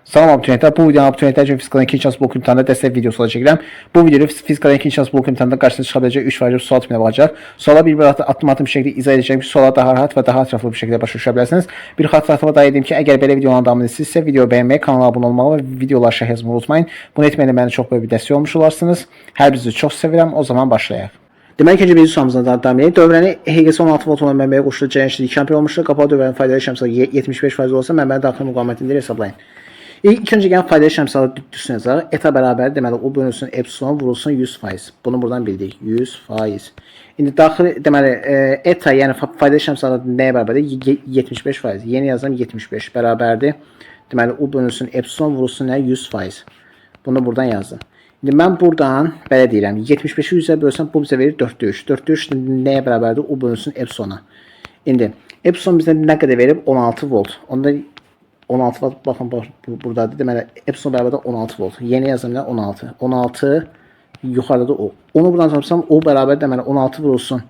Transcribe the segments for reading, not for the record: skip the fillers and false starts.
Salam abiturientlər, bu videonun abiturientlər üçün fizikal 2 şans blok imtahanında dəstək videosu olacaq çəkirəm. Bu videoda fizikal 2 şans blok imtahanında qarşınıza çıxa biləcək 3 vacib sual tipinə baxacaq. Suala bir addım bir şəkildə izah edəcəm ki, suala daha rahat və daha ətraflı bir şəkildə başa düşə bilərsiniz. Bir xatırlatma da edim ki, əgər belə videoların davamını istəyirsinizsə, videoyu bəyənməyi, kanala abunə olmağı və videoları şərh yazmayı unutmayın. Bunu etməklə mənə çox böyük bir dəstək olmuş olarsınız. Hər birinizi çox sevirəm. O zaman başlayaq. Deməli, ikinci birinci sualımızdan davam edək. Dövrəni HGS 16 volt olan mənbəyə qoşulu cərəyançlı 2 amper olmuşdur. Qapalı dövrənin faydalı şəmsəli 75% olsa, mənbənin daxili müqavimətini hesablayın. İlk önce gelen faydalı şəmsəli düzsün yazarıq. Eta bərabər deməli o bölünsün epsilon vurulsun 100%. Bunu buradan bildik. 100%. İndi daxili deməli eta yəni faydalı şəmsəli nəyə bərabərdir? 75%. Yeni yazım 75 bərabərdir. Deməli o bölünsün epsilon vurulsun nə? 100%. Bunu buradan yazdım. İndi mən buradan belə deyirəm. 75'i 100'ə bölsəm bu bizə verir 4'də 3. 4'də 3 nəyə bərabərdir? O bölünsün epsilona. İndi epsilon bizə nə qədər verib? 16 volt. Onda 16 volt baxın buradadır. Deməli epsilon bərabərdir 16 volt. Yeni yazımla 16. 16 yuxarıda o. Onu buradan tapsam o bərabər deməli 16 vurulsun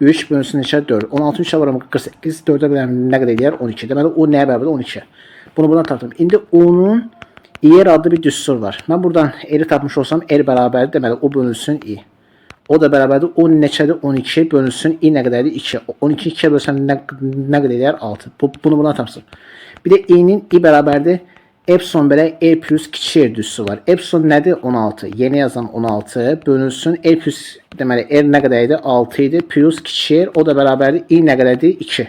3 bölünsün neçə 4. 16 3'ə vuram 48 4'ə böləm nə qədər eləyər 12. Deməli o nəyə bərabərdir 12. Bunu buradan tapdım. İndi onun yer adlı bir düstur var. Mən buradan eri tapmış olsam r bərabərdir deməli o bölünsün i. O da bərabərdir o neçədir 12 bölünsün i nə qədərdir 2. 12 2'ye bölsəm nə qədər eləyər 6. Bunu buradan tapsın. Bir de i'nin i bərabərdir epsilon belə r plus kiçik r düstur var. Epsilon nədir? 16. Yeni yazan 16 bölünsün r plus deməli r nə qədər idi? 6 idi. Plus kiçik r o da bərabərdir i nə qədərdir? 2.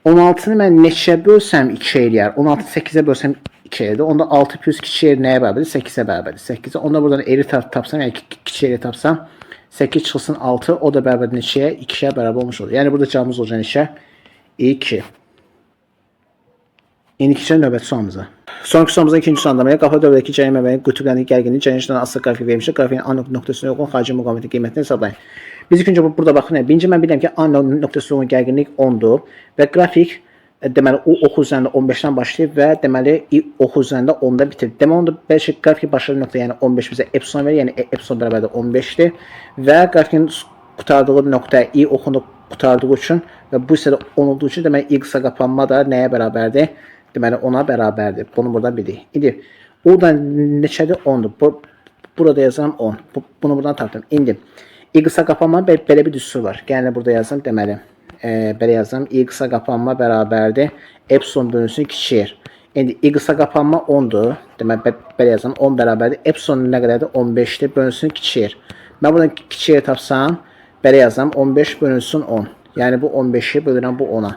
16'nı mən neçə bölsəm 2 eləyər? 16 8'ə bölsəm 2 eləyər. Onda 6 plus kiçik r nəyə bərabərdir? 8'ə bərabərdir. 8'ə. Onda buradan r'i tapsam, yəni kiçik r'i tapsam 8 çıxılsın 6 o da bərabərdir neçəyə? 2'ə bərabər olmuş olur. Yəni burada cavabımız olacaq neçə? 2. İndi keçək növbəti sualımıza. Sonraki sualımızda ikinci sualındamaya qapalı dövrədəki cərəyan mənbəyin qütbləndiki gərginliyi cərəyançdan asılı qrafik verilmişdir. Qrafikin A nöqtəsinə uyğun xarici müqavimətin qiymətini hesablayın. Biz ilk öncə burada baxın. Birinci mən bilirəm ki, A nöqtəsinə uyğun gərginlik 10'dur və qrafik deməli o oxu üzərində 15'dən başlayıb və deməli i oxu üzərində 10'da bitir. Deməli onda bəlkə qrafikin başladığı nöqtə yəni 15 bizə epsilon verir. Yəni epsilon bərabərdir 15'dir və qrafikin qurtardığı nöqtə i oxunu qurtardığı üçün və bu hissədə 10 olduğu üçün deməli i qısa qapanma da nəyə bərabərdir? Deməli ona bərabərdir. Bunu buradan bildik. İndi oradan neçədir? 10'dur. Burada yazıram 10. Bunu buradan tapdım. İndi i qısa qapanma belə bir düstur var. Gəlin burada yazım. Deməli belə yazım. i qısa qapanma bərabərdir. Epsilon bölünsün kiçik. İndi i qısa qapanma 10'dur. Deməli belə yazım. 10 bərabərdir. Epsilon nə qədərdir? 15'dir. Bölünsün kiçik. Mən buradan kiçiyə tapsam belə yazım. 15 bölünsün 10. Yəni bu 15'i bölürəm bu 10'a.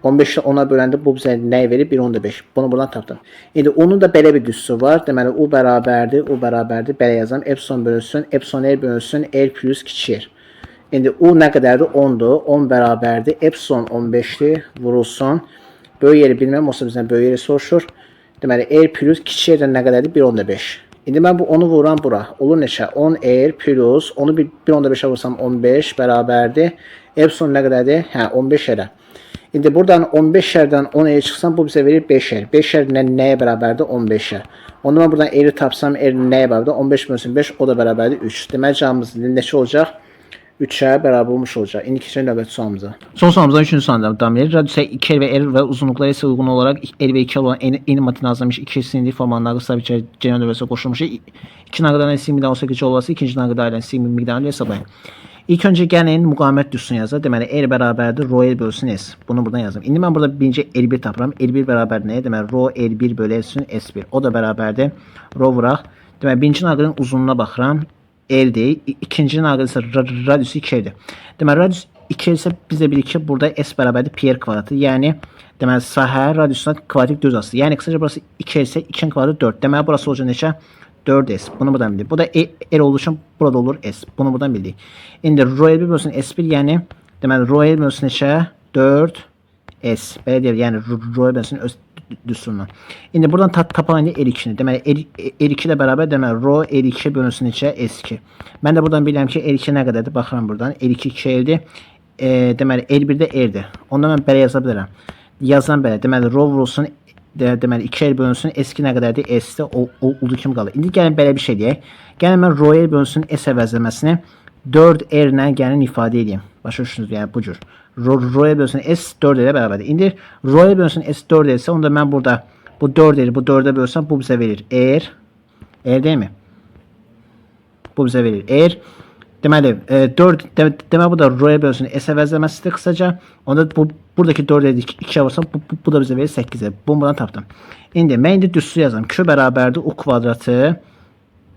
15'i 10'a böləndə bu bizə nəyi verir? 1/5. Bunu buradan tapdım. İndi onun da belə bir düstur var. Deməli o bərabərdir, o bərabərdir. Belə yazam. Epsilon bölünsün, epsilon r bölünsün, r plus kiçik. İndi o nə qədərdir? 10'dur. 10 bərabərdir. Epsilon 15'dir. Vurulsun. Böyük yeri bilməm. Olsa bizdən böyük yeri soruşur. Deməli r plus kiçik r nə qədərdir? 1/5. İndi mən bu 10'u vururam bura. Olur neçə? 10 r plus onu 1/15'ə vursam 15 bərabərdir. Epsilon nə qədərdir? Hə, 15 r. İndi buradan 15'lərdən 10'ya çıxsam bu bizə verir 5'er. 5'er nəyə bərabərdir? 15'ə. Onda mən buradan r'i tapsam r nəyə bərabərdir? 15 bölünsün 5 o da bərabərdir 3. Deməli cavabımız neçə olacaq? 3'ə bərabər olmuş olacaq. İndi keçək növbəti sualımıza. Son sualımızdan 3-cü sualdan davam edir. Radiusa 2 və r və uzunluqları isə uyğun olaraq r və 2 olan eyni matematik yazılmış iki sinirli formanları sabit cərəyan dövrəsinə qoşulmuş. İki naqdadan si miqdarı olsa gücü olası, ikinci naqdadan si miqdarını hesablayın. İlk önce gəlin müqavimət düzsün yazır. Deməli r bərabərdir rho l bölsün s. Bunu buradan yazdım. İndi mən burada birinci l1 tapıram. L1 bərabər nəyə? Deməli rho l1 bölü s1. O da bərabərdir rho vuraq. Deməli birinci naqdın uzunluğuna baxıram. L'dir. İkinci naqd isə radiusu 2'dir. Deməli radius 2 isə bizə bilir ki, burada s bərabərdir pi r kvadratı. Yəni deməli sahə radiusuna kvadrat düz asılı. Yəni qısaca burası 2 isə 2'nin kvadratı 4. Deməli burası olacaq neçə? 4s. Bunu buradan bildik. Bu da r olduğu için burada olur s. Bunu buradan bildik. İndi rho l1 bölsün s1 yəni deməli rho l bölsün neçə? 4s. Belə deyək, yəni rho l bölsün öz düsturuna. İndi buradan tapan r2'ni. Deməli r2 ilə bərabər deməli rho l2 bölünsün neçə? s2. Mən də buradan bilirəm ki r2 nə qədərdir? Baxıram buradan. r2 2'dir. Deməli l1 də r'dir. Onda mən belə yaza bilərəm. Yazan belə. Deməli rho vurulsun deməli 2 r bölünsün s2 nə qədərdir? S-də olduğu kimi qalır. İndi gəlin belə bir şey deyək. Gəlin mən rho l bölünsün s əvəzləməsini 4r ilə gəlin ifadə edeyim. Başa düşürsünüz, yəni bu cür. Rho l bölünsün s 4 ilə bərabərdir. İndi rho l bölünsün s 4 isə onda mən burada Bu 4 edir. Bu 4'e bölsəm bu bizə verir. Eğer değil mi? Bu bizə verir. Eğer deməli 4 demək bu da ro'ya bölsün. S əvəzləməsidir qısaca. Onda buradakı 4 edir 2'ye vursam bu da bizə verir 8'e. Bunu buradan tapdım. İndi mən indi düstur yazam. Q bərabərdir u kvadratı.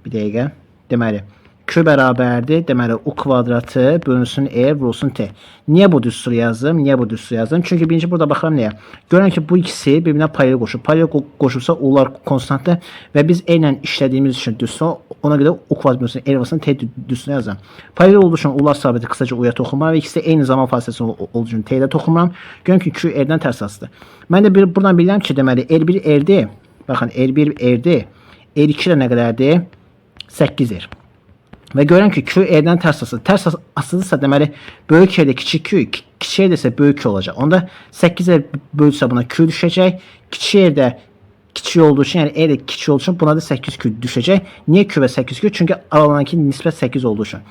Bir dəqiqə. Deməli Q bərabərdir. Deməli u kvadratı bölünsün R vurulsun T. Niyə bu düsturu yazdım? Niyə bu düsturu yazdım? Çünki birinci burada baxıram nəyə? Görürəm ki, bu ikisi bir-birinə paralel qoşub. Paralel qoşubsa ular konstantdır və biz E ilə işlədiyimiz üçün düstur ona görə u kvadrat bölünsün R vurulsun T düsturunu yazıram. Paralel olduğu üçün ular sabiti qısaca uya toxunmur və ikisi eyni zaman fasiləsində olduğu üçün T-də toxunmuram. Görürəm ki, Q R-dən tərs asıdır. Mən də buradan bilirəm ki, deməli R1 R-dir. Baxın R1 R-dir. R2 də nə qədərdir? 8'dir. Və görürəm ki, Q R'dən tərs asılıdır. Tərs asılıdırsa deməli böyük R-də kiçik Q, kiçik R-də isə böyük Q olacaq. Onda 8'e bölürsə buna Q düşəcək. Kiçik R-də kiçik olduğu üçün, yəni R-də kiçik olduğu üçün buna da 8Q düşəcək. Niyə Q və 8Q? Çünki aralarındakı nisbət 8 olduğu üçün.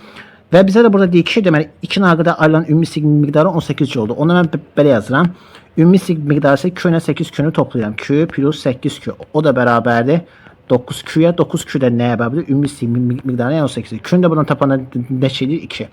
Və bizə də burada deyir ki, deməli 2 naqıda ayrılan ümumi sigma miqdarı 18 oldu. Onu mən belə yazıram. Ümumi sigma miqdarı isə Q ilə 8Q-nü toplayıram. Q plus 8Q. O da bərabərdir 9Q'ya. 9Q də nəyə bərabərdir? Ümumi sigma miqdarı yəni 18. Q-nü də buradan tapanda neçə edir? 2.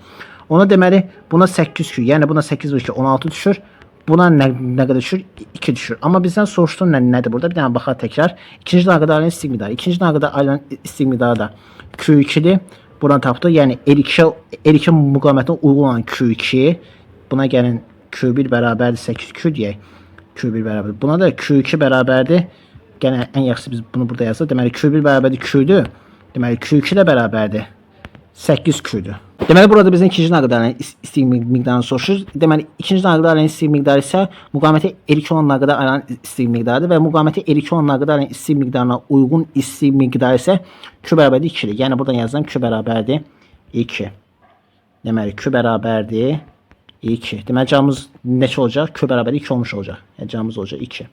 Ona deməli buna 8Q, yəni buna 8 vur ki 16 düşür. Buna nə qədər düşür? 2 düşür. Amma bizdən soruşduğun nədir burada? Bir dənə baxaq təkrar. İkinci naqıda ayrılan istik miqdarı. İkinci naqıda ayrılan istik miqdarı da Q2'dir. Buradan tapdıq. Yəni R2 müqavimətinə uyğun olan Q2. Buna gəlin Q1 bərabərdir 8Q deyək. Q1 bərabərdir. Buna da Q2 bərabərdir. Gene en yaxşısı biz bunu burada yazaq. Deməli Q1 bərabərdir Q-dür. Deməli Q2 də bərabərdir 8Q-dür. Deməli burada bizdən ikinci naqıda istik miqdarını soruşur. Deməli ikinci naqıda ayrılan istik miqdarı isə müqaviməti R2 olan naqıda ayrılan istik miqdarıdır və müqaviməti R2 olan naqıda ayrılan istik miqdarına uyğun istik miqdarı isə Q bərabərdir 2-dir. Yəni buradan yazıram Q bərabərdir 2. Deməli Q bərabərdir 2. Deməli cavabımız neçə olacaq? Q bərabərdir 2 olmuş olacaq. Yəni cavabımız olacaq 2.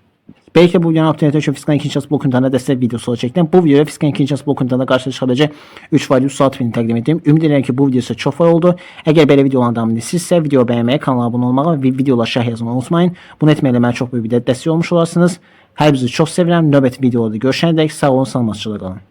Belki bu videonun optimizasyon için Fiskan 2. Ças blok imtihanına destek videosu çektim. Bu videoya Fiskan 2. Ças blok imtihanına karşılaşa çıkabilecek 3 value saat filmi təqdim ettim. Ümid edirəm ki bu video sizə çox faydalı oldu. Əgər belə videoların davamını istəyirsinizsə video bəyənməyi, kanala abunə olmağı və videolara şərh yazmayı unutmayın. Bunu etməklə mənə çox böyük bir dəstək olmuş olarsınız. Hər birinizi çox sevirəm. Növbəti videolarda görüşənədək sağ olun, salamatçılıqla qalın.